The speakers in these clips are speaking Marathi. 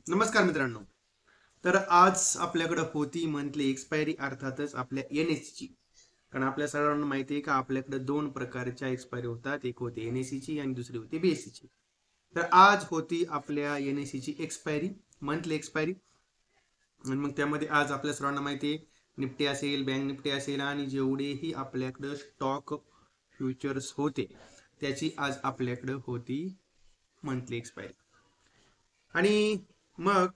नमस्कार मित्रांनो. तर आज आपल्याकडे होती मंथली एक्सपायरी अर्थातच आपल्या एनएससी ची. कारण आपल्या सर्वांना माहिती आहे का आपल्याकडे दोन प्रकारच्या एक्सपायरी होतात. एक होती एनएससी ची आणि दुसरी होती बीएससी ची. तर आज होती आपल्या एनएससी ची एक्सपायरी, मंथली एक्सपायरी. आणि मग त्यामध्ये आज आपल्या सर्वांना माहिती आहे निफ्टी असेल, बँक निफ्टी असेल आणि जेवढेही आपल्याकडे स्टॉक फ्युचर्स होते त्याची आज आपल्याकडे होती मंथली एक्सपायरी. आणि मग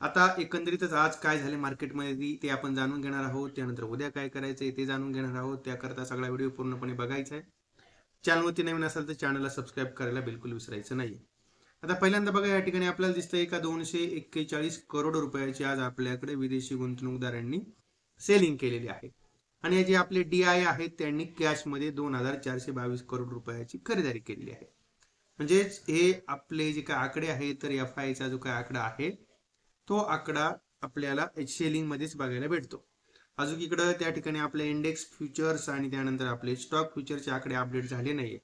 आता एकंदरीतच आज काय झाले मार्केटमध्ये ते आपण जाणून घेणार आहोत. त्यानंतर उद्या काय करायचंय ते जाणून घेणार आहोत. त्याकरता सगळा व्हिडिओ पूर्णपणे बघायचा आहे. चॅनलवरती नवीन असेल तर चॅनलला सबस्क्राईब करायला बिलकुल विसरायचं नाही. आता पहिल्यांदा बघा या ठिकाणी आपल्याला दिसतंय का 241 करोड रुपयाची आज आपल्याकडे विदेशी गुंतवणूकदारांनी सेलिंग केलेली आहे. आणि जे आपले DI आहेत त्यांनी कॅशमध्ये 2422 करोड रुपयाची खरेदी केलेली आहे. म्हणजेच हे आपले जे काय आकडे आहेत तर FI चा जो काय आकडा आहे तो आकडा आपल्याला सेलिंग मध्येच बघायला भेटतो. अजून इकडं त्या ठिकाणी आपले इंडेक्स फ्युचर्स आणि त्यानंतर आपले स्टॉक फ्युचरचे आकडे अपडेट झाले नाहीये.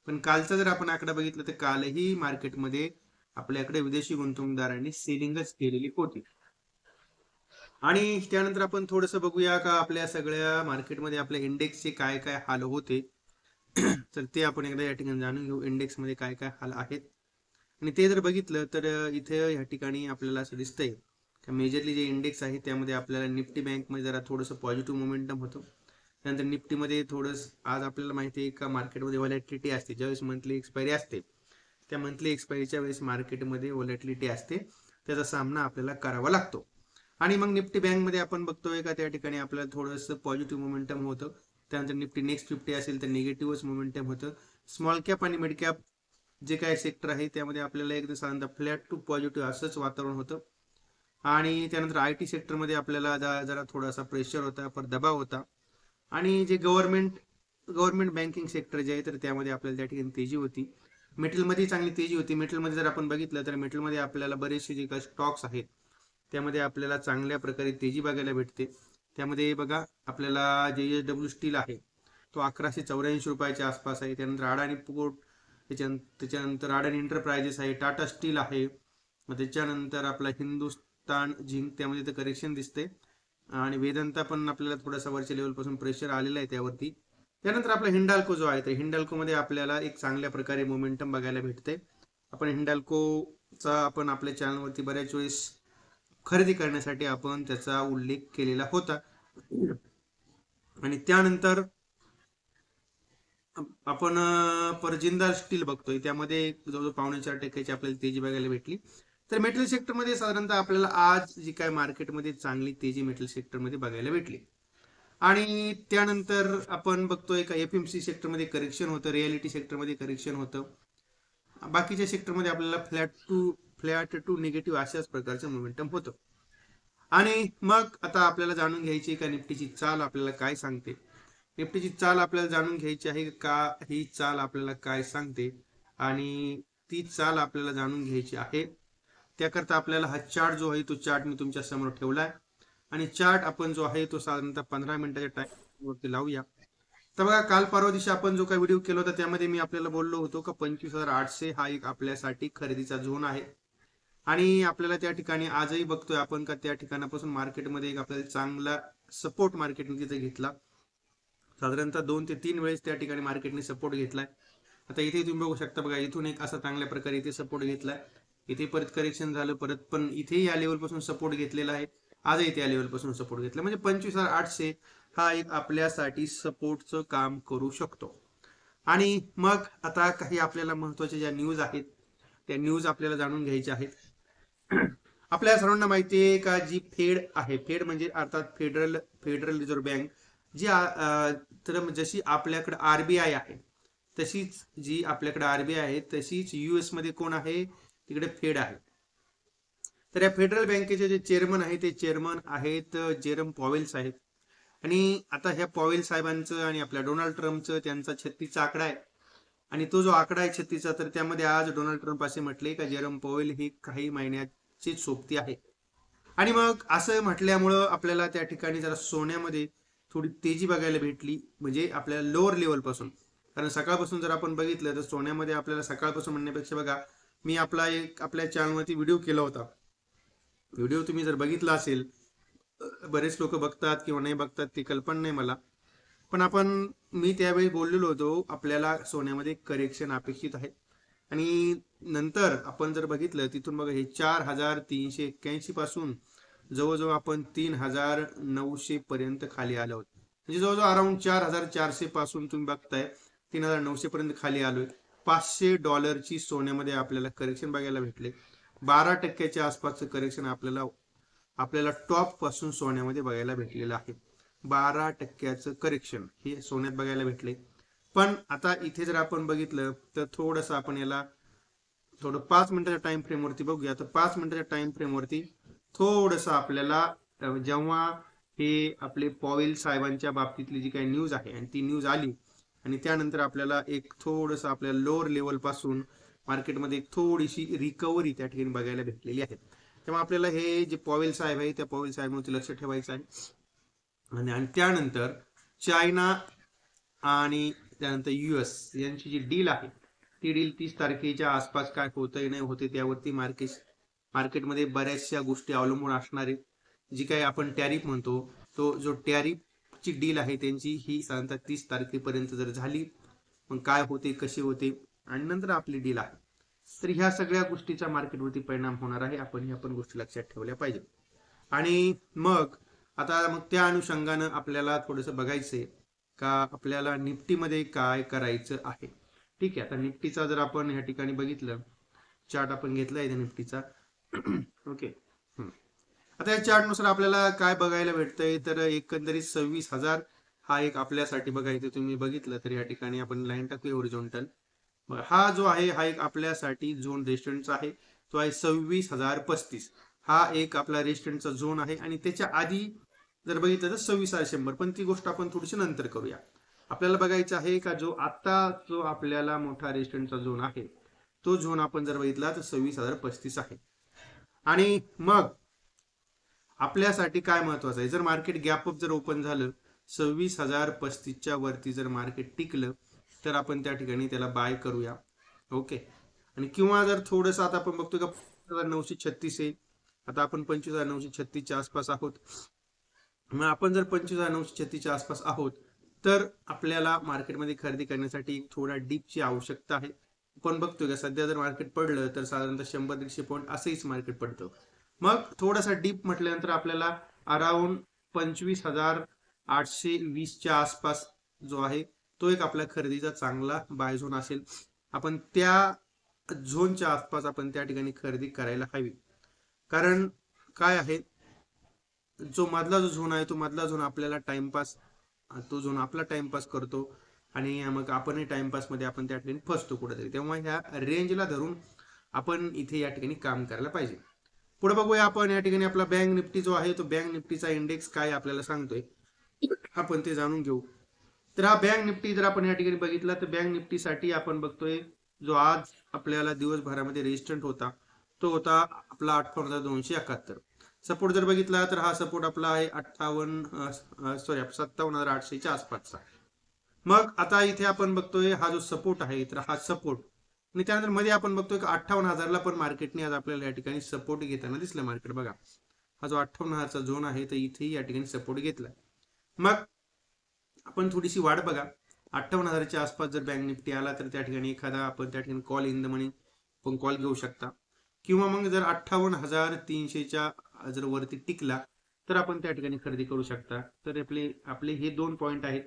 पण कालचा जर आपण आकडा बघितला तर कालही मार्केटमध्ये आपल्याकडे विदेशी गुंतवणूकदारांनी सेलिंगच केलेली होती. आणि त्यानंतर आपण थोडंसं बघूया का आपल्या सगळ्या मार्केटमध्ये आपल्या इंडेक्सचे काय काय हाल होते. तर ते आपण एकदा या ठिकाणी जाणून घेऊ इंडेक्स मध्ये काय काय हाल आहेत. आणि ते जर बघितलं तर इथे या ठिकाणी आपल्याला असं दिसतंय की मेजरली जे इंडेक्स आहे त्यामध्ये आपल्याला निफ्टी बँकमध्ये जरा थोडंसं पॉझिटिव्ह मोमेंटम होतं. त्यानंतर निफ्टीमध्ये थोडंसं आज आपल्याला माहिती आहे का मार्केटमध्ये व्हॉलॅटिलिटी असते. ज्यावेळेस मंथली एक्सपायरी असते त्या मंथली एक्सपायरीच्या वेळेस मार्केटमध्ये व्हॉलॅटिलिटी असते, त्याचा सामना आपल्याला करावा लागतो. आणि मग निफ्टी बँकमध्ये आपण बघतोय का त्या ठिकाणी आपल्याला थोडंसं पॉझिटिव्ह मोमेंटम होतं. त्यानंतर निफ्टी नेक्स्ट 50 असेल तर निगेटिव्हच मोमेंटम होतं. स्मॉल कॅप आणि मिड कॅप जे काय सेक्टर आहे त्यामध्ये आपल्याला एकदा साधारणतः फ्लॅट टू पॉझिटिव्ह असंच वातावरण होतं. आणि त्यानंतर IT सेक्टरमध्ये आपल्याला जरा थोडासा प्रेशर होता, पर दबाव होता. आणि जे गव्हर्नमेंट बँकिंग सेक्टर जे आहे तर त्यामध्ये आपल्याला त्या ठिकाणी तेजी होती. मेटलमध्ये चांगली तेजी होती. मेटलमध्ये जर आपण बघितलं तर मेटलमध्ये आपल्याला बरेचसे जे काही स्टॉक्स आहेत त्यामध्ये आपल्याला चांगल्या प्रकारे तेजी बघायला भेटते. त्यामध्ये बघा आपल्याला JSW स्टील आहे तो 1184 रुपयाच्या आसपास आहे. त्यानंतर अडाणी पोर्ट, त्याच्यानंतर अडाणी एंटरप्राइजेस आहे, टाटा स्टील आहे. त्याच्यानंतर आपला हिंदुस्तान झिंक त्यामध्ये तर करेक्शन दिसते. आणि वेदांता पण आपल्याला थोडासा वरच्या लेवलपासून प्रेशर आलेला आहे त्यावरती. त्यानंतर आपला हिंडाल्को जो आहे तर हिंडाल्को मध्ये आपल्याला एक चांगल्या प्रकारे मोमेंटम बघायला भेटते. आपण हिंडाल्कोचा आपण आपल्या चॅनलवरती बऱ्याच वेळेस खरेदी करण्यासाठी आपण त्याचा उल्लेख केलेला होता. आणि त्यानंतर आपण जिंदाल स्टील बघतोय त्यामध्ये जवळजवळ 4.25% आपल्याला तेजी बघायला भेटली. तर मेटल सेक्टरमध्ये साधारणतः आपल्याला आज जी काय मार्केटमध्ये चांगली तेजी मेटल सेक्टरमध्ये बघायला भेटली. आणि त्यानंतर आपण बघतोय का FMC सेक्टरमध्ये करेक्शन होतं, रियालिटी सेक्टरमध्ये करेक्शन होतं. बाकीच्या सेक्टरमध्ये आपल्याला फ्लॅट टू निगेटिव्ह अशाच प्रकारचं मोमेंटम होतं. आणि मग आता आपल्याला जाणून घ्यायची का निफ्टीची चाल आपल्याला काय सांगते. निफ्टीची चाल आपल्याला जाणून घ्यायची आहे का ही चाल आपल्याला काय सांगते आणि ती चाल आपल्याला जाणून घ्यायची आहे. त्याकरता आपल्याला हा चार्ट जो आहे तो चार्ट मी तुमच्या समोर ठेवलाय. आणि चार्ट आपण जो आहे तो साधारणतः 15 मिनिटाच्या टाइम वरती लावूया. तर बघा काल परवा दिवशी आपण जो काही व्हिडिओ केला होता त्यामध्ये मी आपल्याला बोललो होतो का 25,800 हा एक आपल्यासाठी खरेदीचा झोन आहे. आणि आपल्याला त्या ठिकाणी आजही बघतोय आपण का त्या ठिकाणापासून मार्केटमध्ये एक आपल्याला चांगला सपोर्ट मार्केटने तिथे घेतला. साधारणतः 2 ते 3 वेळेस त्या ठिकाणी मार्केटने सपोर्ट घेतलाय. आता इथे तुम्ही बघू शकता बघा इथून एक असा चांगल्या प्रकारे इथे सपोर्ट घेतलाय. इथे परत करेक्शन झालं परत, पण इथे या लेवल पासून सपोर्ट घेतलेला आहे. आजही त्या लेवल पासून सपोर्ट घेतला म्हणजे 25,800 हा एक आपल्यासाठी सपोर्टचं काम करू शकतो. आणि मग आता काही आपल्याला महत्वाच्या ज्या न्यूज आहेत त्या न्यूज आपल्याला जाणून घ्यायच्या आहेत. आपल्या सर्वांना माहिती आहे का जी फेड आहे, फेड म्हणजे अर्थात फेडरल रिझर्व्ह बँक जी तर जशी आपल्याकडे RBI आहे तशीच जी आपल्याकडे RBI आहे तशीच US मध्ये कोण आहे तिकडे फेड आहे. तर या फेडरल बँकेचे जे चेअरमन आहे ते चेअरमन आहेत जेरम पॉवेल साहेब. आणि आता ह्या पॉवेल साहेबांचं आणि आपल्या डोनाल्ड ट्रम्पचं त्यांचा 36चा आकडा आहे. आणि तो जो आकडा आहे 36चा तर त्यामध्ये आज डोनाल्ड ट्रम्प असे म्हटले का जेरम पॉवेल ही काही महिन्याची सोबती आहे. आणि मग असं म्हटल्यामुळं आपल्याला त्या ठिकाणी जरा सोन्यामध्ये थोडी तेजी बघायला भेटली म्हणजे आपल्याला लोअर लेवल पासून. कारण सकाळपासून जर आपण बघितलं तर सोन्यामध्ये आपल्याला सकाळपासून म्हणण्यापेक्षा बघा मी आपल्या चॅनलवरती व्हिडिओ केला होता. व्हिडिओ तुम्ही जर बघितला असेल, बरेच लोक बघतात किंवा नाही बघतात ती कल्पना नाही मला, पण मी त्यावेळी बोललेलो होतो आपल्याला सोन्यामध्ये करेक्शन अपेक्षित आहे. आणि नंतर आपण जर बघितलं तिथून बघा, हे 4381 पासून जवळजवळ आपण 3900 पर्यंत खाली आलो आहोत. म्हणजे जवळजवळ अराउंड 4400 पासून तुम्ही बघताय 3900 पर्यंत खाली आलोय. $500 सोन्यामध्ये आपल्याला करेक्शन बघायला भेटले. 12% आसपासचं करेक्शन आपल्याला आपल्याला टॉप पासून सोन्यामध्ये बघायला भेटलेलं आहे. 12% करेक्शन हे सोन्यात बघायला भेटले. पण आता इथे जर आपण बघितलं तर थोडंसं आपण याला थोडं 5 मिनिटाच्या टाइम फ्रेमवरती बघूया. तर 5 मिनिटाच्या टाइम फ्रेमवरती थोडंसं आपल्याला जेव्हा हे आपले पॉवेल साहेबांच्या बाबतीतली जी काही न्यूज आहे आणि ती न्यूज आली आणि त्यानंतर आपल्याला एक थोडंसं आपल्या लोअर लेवल पासून मार्केटमध्ये एक थोडीशी रिकव्हरी त्या ठिकाणी बघायला भेटलेली आहे. तेव्हा आपल्याला हे जे पॉवेल साहेब आहे त्या पॉवेल साहेबांवरती लक्ष ठेवायचं आहे. आणि त्यानंतर चायना आणि त्यानंतर US यांची जी डील आहे ती डील 30 तारखेच्या आसपास काय होतंय नाही होते त्यावरती मार्केटमध्ये बऱ्याचशा गोष्टी अवलंबून असणार आहे. जी काही आपण टॅरिफ म्हणतो, तो जो टॅरिफची डील आहे त्यांची ही साधारणतः 30 तारखेपर्यंत जर झाली, मग काय होते, कसे होते आणि नंतर आपली डील आहे, तर ह्या सगळ्या गोष्टीचा मार्केटवरती परिणाम होणार आहे. ह्या पण गोष्टी लक्षात ठेवल्या पाहिजे. आणि मग त्या अनुषंगानं आपल्याला थोडंसं बघायचंय का आपल्याला निफ्टीमध्ये काय करायचं आहे. ठीक आहे, आता निफ्टीचा जर आपण ह्या ठिकाणी बघितलं, चार्ट आपण घेतलाय निफ्टीचा. ओके. आता या चार्ट नुसार आपल्याला काय बघायला भेटतंय, तर एकंदरीत 26,000 हा एक आपल्यासाठी बघायचं. तुम्ही बघितलं तर या ठिकाणी आपण लाईन टाकूया हॉरिझॉन्टल. हा जो आहे हा एक आपल्यासाठी झोन रेजिस्टन्सचा आहे. तो आहे 26,035. हा एक आपला रेजिस्टन्सचा झोन आहे. आणि त्याच्या आधी जर बघितलं तर 26,100, पण ती गोष्ट आपण थोडीशी नंतर करूया. आपल्याला बघायचं आहे का जो आपल्याला मोठा रेजिस्टन्सचा झोन आहे, तो झोन आपण जर बघितला तर 26,035 आहे. आणि मग आपल्यासाठी काय महत्वाचं आहे, जर मार्केट गॅपअप जर ओपन झालं 26,035च्या वरती जर मार्केट टिकलं तर आपण त्या ठिकाणी त्याला बाय करूया. ओके. आणि किंवा जर थोडंसं आता आपण बघतोय का 25,936 आहे, आता आपण 25,936च्या आसपास आहोत. मग आपण जर 25,936च्या आसपास आहोत तर आपल्याला मार्केटमध्ये खरेदी करण्यासाठी थोडा डीपची आवश्यकता आहे. आपण बघतोय का सध्या जर मार्केट पडलं तर साधारणतः 100-150 पॉईंट असंच मार्केट पडतं. मग थोडासा डीप म्हटल्यानंतर आपल्याला अराउंड 25,820च्या आसपास जो आहे तो एक आपल्या खरेदीचा चांगला बाय झोन असेल. आपण त्या झोनच्या आसपास आपण त्या ठिकाणी खरेदी करायला हवी. कारण काय आहे, जो मधला जो झोन आहे तो मधला झोन आपल्याला टाइमपास, तो झोन आपला टाइमपास करतो आणि मग आपणही टाइमपास मध्ये आपण त्या ठिकाणी फसतो कुठेतरी. तेव्हा ह्या रेंजला धरून आपण इथे या ठिकाणी काम करायला पाहिजे. पुढे बघूया आपण या ठिकाणी आपला बँक निफ्टी जो आहे तो बँक निफ्टीचा इंडेक्स काय आपल्याला सांगतोय आपण ते जाणून घेऊ. तर हा बँक निफ्टी जर आपण या ठिकाणी बघितला तर बँक निफ्टीसाठी आपण बघतोय जो आज आपल्याला दिवसभरामध्ये रेजिस्टंट होता तो होता आपला 58,271. सपोर्ट जर बघितला तर हा सपोर्ट आपला आहे 57,800च्या आसपासचा. मग आता इथे आपण बघतोय हा जो सपोर्ट आहे तर हा सपोर्ट, आणि त्यानंतर मध्ये आपण बघतोय की 58,000ला पण मार्केटने आज आपल्याला या ठिकाणी सपोर्ट घेताना दिसलं. मार्केट बघा, हा जो 58,000चा झोन आहे तर इथेही या ठिकाणी सपोर्ट घेतला. मग आपण थोडीशी वाढ बघा, 58,000च्या आसपास जर बँक निफ्टी आला तर त्या ठिकाणी एखादा आपण त्या ठिकाणी कॉल इन द मनी पण कॉल घेऊ शकता. किंवा मग जर 58,300च्या जर वरती टिकला तर आपण त्या ठिकाणी खरेदी करू शकता. तर आपले हे 2 पॉईंट आहेत.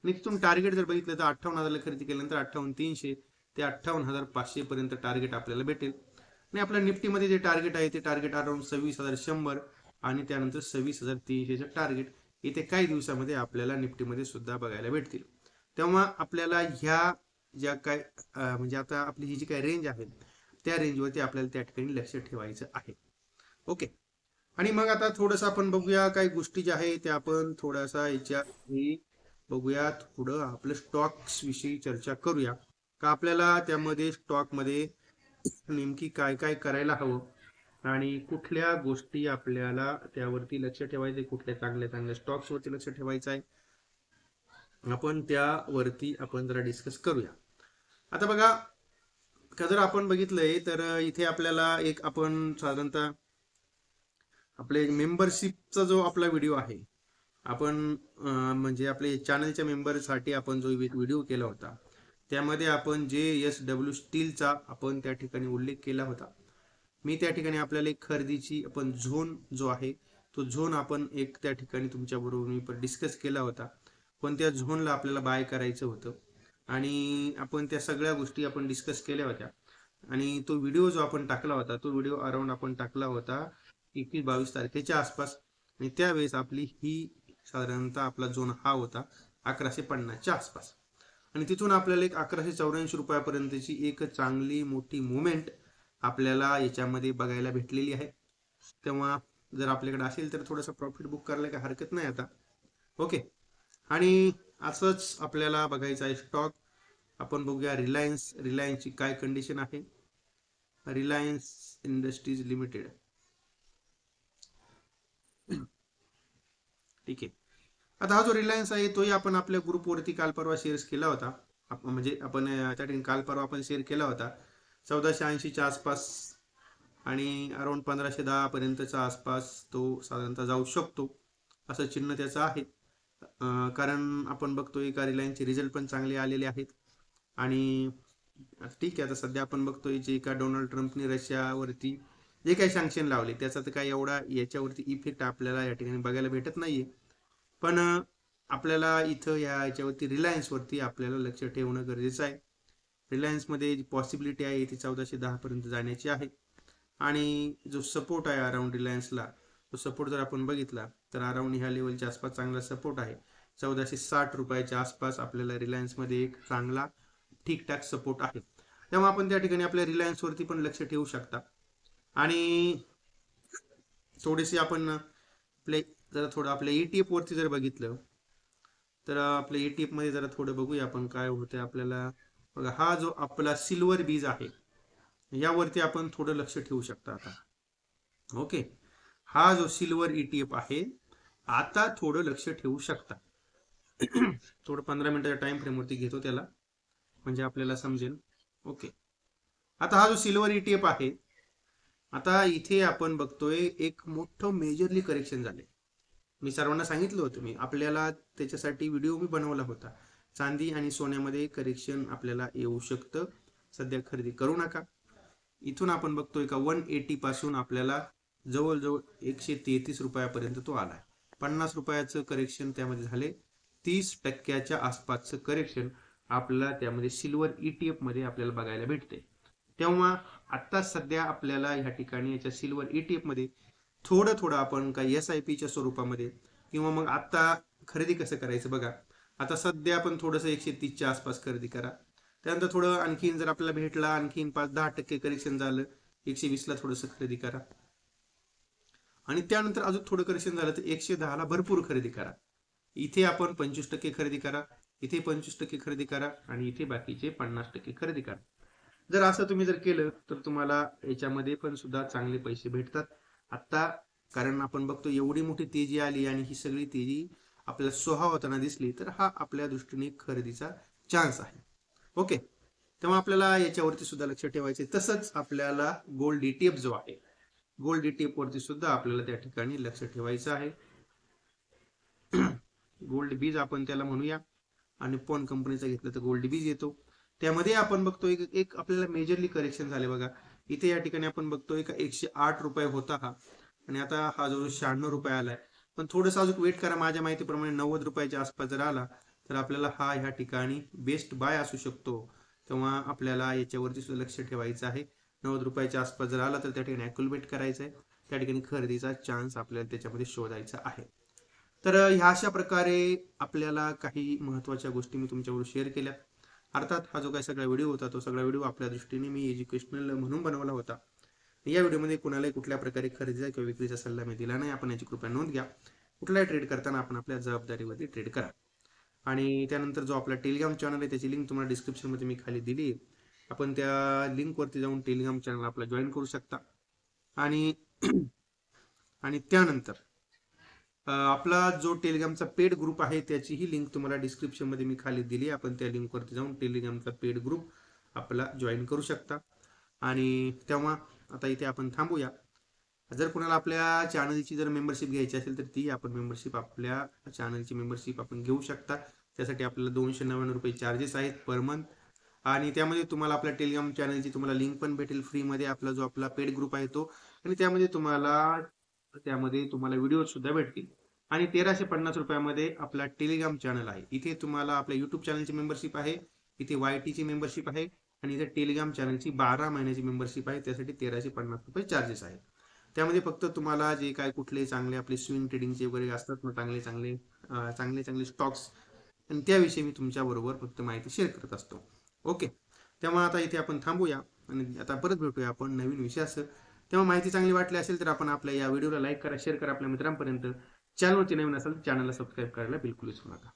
आणि तिथून टार्गेट जर बघितलं तर 58,000ला खरेदी केल्यानंतर 58,300 ते 58,500 पर्यंत टार्गेट आपल्याला भेटेल. आणि आपल्या निफ्टीमध्ये जे टार्गेट आहे ते टार्गेट अराउंड 26,100 आणि त्यानंतर 26,300चं टार्गेट इथे काही दिवसामध्ये आपल्याला निफ्टीमध्ये सुद्धा बघायला भेटतील. तेव्हा आपल्याला ह्या ज्या काय म्हणजे आता आपली ही जी काय रेंज आहे त्या रेंजवरती आपल्याला त्या ठिकाणी लक्ष ठेवायचं आहे. ओके. आणि मग आता थोडंसं आपण बघूया काही गोष्टी ज्या आहेत त्या आपण थोडासा याच्या बघूया. थोडं आपलं स्टॉक्स विषयी चर्चा करूया का आपल्याला त्यामध्ये स्टॉकमध्ये नेमकी काय काय करायला हवं आणि कुठल्या गोष्टी आपल्याला त्यावरती लक्ष ठेवायचे, कुठल्या चांगल्या चांगल्या स्टॉक्स वरती लक्ष ठेवायचं आहे, आपण त्यावरती आपण जरा डिस्कस करूया. आता बघा, का जर आपण बघितलंय तर इथे आपल्याला एक आपण साधारणतः आपले मेंबरशिपचा जो आपला व्हिडिओ आहे, आपण म्हणजे आपले चॅनलच्या मेंबरसाठी आपण जो व्हिडिओ केला होता, त्यामध्ये आपण JSW स्टीलचा आपण त्या ठिकाणी उल्लेख केला होता. मी त्या ठिकाणी आपल्याला एक खरेदीची आपण झोन जो आहे तो झोन आपण एक त्या ठिकाणी तुमच्याबरोबर मी डिस्कस केला होता. पण त्या झोनला आपल्याला बाय करायचं होतं आणि आपण त्या सगळ्या गोष्टी आपण डिस्कस केल्या होत्या. आणि तो व्हिडिओ जो आपण टाकला होता, तो व्हिडिओ अराउंड आपण टाकला होता 21-22 तारखेच्या आसपास. आणि त्यावेळेस आपली ही साधारणतः आपला झोन हा होता 1150च्या आसपास. आणि तिथून आपल्याला एक 1184 रुपयापर्यंतची एक चांगली मोठी मुवमेंट आपल्याला याच्यामध्ये बघायला भेटलेली आहे. तेव्हा जर आपल्याकडे असेल तर थोडंसं प्रॉफिट बुक करायला काही हरकत नाही आता. ओके. आणि असंच आपल्याला बघायचं आहे स्टॉक. आपण बघूया रिलायन्सची काय कंडिशन आहे. Reliance industries limited. ठीक आहे. आता हा जो रिलायन्स आहे तोही आपण आपल्या ग्रुपवरती काल परवा शेअर्स केला होता. म्हणजे आपण त्या ठिकाणी काल परवा आपण शेअर केला होता 1480च्या आसपास आणि अराउंड 1510 पर्यंतच्या आसपास तो साधारणतः जाऊ शकतो असं चिन्ह त्याचं आहे. कारण आपण बघतोय का रिलायन्सचे रिझल्ट पण चांगले आलेले आहेत. आणि ठीक आहे, आता सध्या आपण बघतोय जे का डोनाल्ड ट्रम्पने रशियावरती जे काही सँक्शन लावले त्याचा तर काही एवढा याच्यावरती इफेक्ट आपल्याला या ठिकाणी बघायला भेटत नाहीये. पण आपल्याला इथं याच्यावरती रिलायन्सवरती आपल्याला लक्ष ठेवणं गरजेचं आहे. रिलायन्समध्ये जी पॉसिबिलिटी आहे ती 1410 पर्यंत जाण्याची आहे. आणि जो सपोर्ट आहे अराउंड रिलायन्सला, तो सपोर्ट जर आपण बघितला तर अराउंड ह्या लेवलच्या आसपास चांगला सपोर्ट आहे. 1460 रुपयाच्या आसपास आपल्याला रिलायन्समध्ये एक चांगला ठीकठाक सपोर्ट आहे. तेव्हा आपण त्या ठिकाणी आपल्या रिलायन्सवरती पण लक्ष ठेवू शकता. आणि थोडेसे आपण आपले जरा थोडं आपल्या ETF वरती जर बघितलं तर आपल्या ETF मध्ये जरा थोडं बघूया आपण काय होतं आपल्याला. बघा, हा जो आपला सिल्वर बीज आहे यावरती आपण थोडं लक्ष ठेवू शकता आता. ओके. हा जो सिल्वर ETF आहे आता थोडं लक्ष ठेवू शकता. थोडं 15 मिनिटाच्या टाइम फ्रेम वरती घेतो त्याला म्हणजे आपल्याला समजेल. ओके. आता हा जो सिल्वर ETF आहे, आता इथे आपण बघतोय एक मोठं मेजरली करेक्शन झाले. मी सर्वांना सांगितलं होतं, मी आपल्याला त्याच्यासाठी व्हिडिओ मी बनवला होता. चांदी आणि सोन्यामध्ये करेक्शन आपल्याला येऊ शकतं, सध्या खरेदी करू नका. इथून आपण बघतोय का 180 पासून आपल्याला जवळजवळ 133 रुपयापर्यंत तो आलाय. 50 रुपयाचं करेक्शन त्यामध्ये झाले. 30% आसपासचं करेक्शन आपल्याला त्यामध्ये सिल्वर ETF मध्ये आपल्याला बघायला भेटते. तेव्हा आता सध्या आपल्याला ह्या ठिकाणी याच्या सिल्वर ETF मध्ये थोडं थोडं आपण काही SIPच्या स्वरूपामध्ये किंवा मग आता खरेदी कसं करायचं बघा. आता सध्या आपण थोडंसं 130च्या आसपास खरेदी करा. त्यानंतर थोडं आणखीन जर आपल्याला भेटला आणखीन 5-10% करेक्शन झालं 120ला थोडंसं खरेदी करा. आणि त्यानंतर अजून थोडं करेक्शन झालं तर 110ला भरपूर खरेदी करा. इथे आपण 25% खरेदी करा, इथे 25% खरेदी करा आणि इथे बाकीचे 50% खरेदी करा. जर असं तुम्ही जर केलं तर तुम्हाला याच्यामध्ये पण सुद्धा चांगले पैसे भेटतात आता. कारण आपण बघतो एवढी मोठी तेजी आली आणि ही सगळी तेजी आपल्याला सोहा होताना दिसली तर हा आपल्या दृष्टीने खरेदीचा चान्स आहे. ओके. तेव्हा आपल्याला याच्यावरती सुद्धा लक्ष ठेवायचे. तसंच आपल्याला गोल्ड ETF जो आहे, गोल्ड ETF वरती सुद्धा आपल्याला त्या ठिकाणी लक्ष ठेवायचं आहे. गोल्ड बीज आपण त्याला म्हणूया. आणि पॉन कंपनीचा घेतलं तर गोल्ड बीज येतो. त्यामध्ये आपण बघतोय एक आपल्याला मेजरली करेक्शन झाले बघा. इथे या ठिकाणी आपण बघतोय का 108 रुपये होता हा आणि आता हा जो 96 रुपये आलाय. पण थोडंसं अजून वेट करा. माझ्या माहितीप्रमाणे 90 रुपयाच्या आसपास जर आला तर आपल्याला हा ह्या ठिकाणी बेस्ट बाय असू शकतो. तेव्हा आपल्याला याच्यावरती सुद्धा लक्ष ठेवायचं आहे. 90 रुपयाच्या आसपास जर आला तर त्या ठिकाणी ॲक्युलेट करायचं आहे. त्या ठिकाणी खरेदीचा चान्स आपल्याला त्याच्यामध्ये शोधायचा आहे. तर ह्या अशा प्रकारे आपल्याला काही महत्त्वाच्या गोष्टी मी तुमच्याबरोबर शेअर केल्या. अर्थात हा जो काही सगळा व्हिडिओ होता तो सगळा व्हिडिओ आपल्या दृष्टीने मी एज्युकेशनल म्हणून बनवला होता. या व्हिडिओमध्ये कुणालाही कुठल्या प्रकारे खरेदीचा किंवा विक्रीचा सल्ला मी दिला नाही. आपण याची कृपया नोंद घ्या. कुठलाही ट्रेड करताना आपण आपल्या जबाबदारीवरती ट्रेड करा. आणि त्यानंतर जो आपला टेलिग्राम चॅनल आहे त्याची लिंक तुम्हाला डिस्क्रिप्शनमध्ये मी खाली दिली आहे. आपण त्या लिंकवरती जाऊन टेलिग्राम चॅनल आपला जॉईन करू शकता. आणि आणि त्यानंतर आपला जो टेलिग्रामचा पेड ग्रुप आहे त्याचीही लिंक तुम्हाला डिस्क्रिप्शनमध्ये मी खाली दिली. आपण त्या लिंकवरती जाऊन टेलिग्रामचा पेड ग्रुप आपला जॉईन करू शकता. आणि तेव्हा आता इथे आपण थांबूया. जर कोणाला आपल्या चॅनलची जर मेंबरशिप घ्यायची असेल तर ती आपण मेंबरशिप आपल्या चॅनलची मेंबरशिप आपण घेऊ शकता. त्यासाठी आपल्याला 299 रुपये चार्जेस आहेत पर मंथ. आणि त्यामध्ये तुम्हाला आपल्या टेलिग्राम चॅनलची तुम्हाला लिंक पण भेटेल फ्रीमध्ये, आपला जो आपला पेड ग्रुप आहे तो. आणि त्यामध्ये तुम्हाला व्हिडिओ सुद्धा भेटतील. आणि 1350 रुपयामध्ये आपला टेलिग्राम चॅनल आहे. इथे तुम्हाला आपल्या युट्यूब चॅनलची मेंबरशिप आहे, इथे YT मेंबरशिप आहे, आणि इथे टेलिग्राम चॅनलची 12 महिन्याची मेंबरशिप आहे. त्यासाठी 1350 रुपये चार्जेस आहे. त्यामध्ये फक्त तुम्हाला जे काय कुठले चांगले आपले स्विंग ट्रेडिंगचे वगैरे असतात ना, चांगले चांगले चांगले चांगले स्टॉक्स, आणि त्याविषयी मी तुमच्या बरोबर फक्त माहिती शेअर करत असतो. ओके. तेव्हा आता इथे आपण थांबूया आणि आता परत भेटूया आपण नवीन विषयासह. तेव्हा माहिती चांगली वाटली असेल तर आपण आपल्या या व्हिडिओला लाईक करा, शेअर करा आपल्या मित्रांपर्यंत. चॅनलवरती नवीन असेल तर चॅनलला सबस्क्राईब करायला बिलकुल विसरू नका.